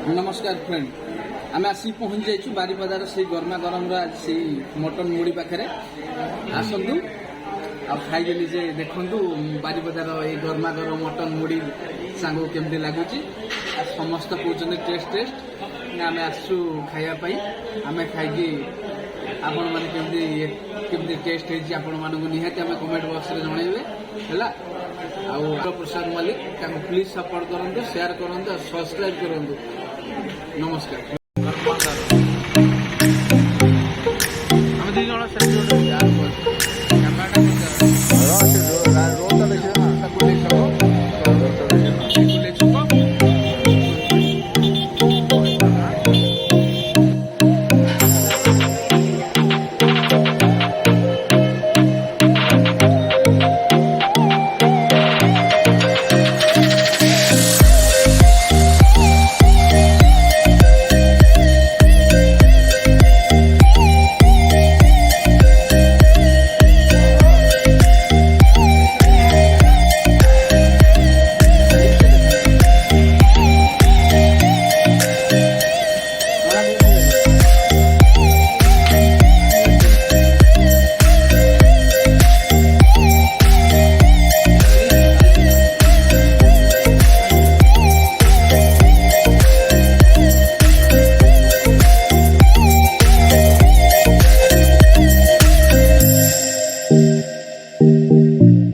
नमस्कार फ्रेंड आम आसिक पहुंच जाइछु बारीपदार से गर्मा गरम से मटन मुड़ी पाखे आसतु आ खाई जे देखु बारीपदार ये गर्मा गरम मटन मुड़ी सांग केमती लगुच समस्त कहते टेस्ट टेस्ट आम आसु खायापाई आम खाई आपण मैंने केमती टेस्ट है आपण मानक निहाती आम कमेंट बॉक्स में जनइबे है आउ प्रसाद मल्लिक प्लीज सपोर्ट करूँ शेयर करूँ सब्सक्राइब करूँ नमस्कार।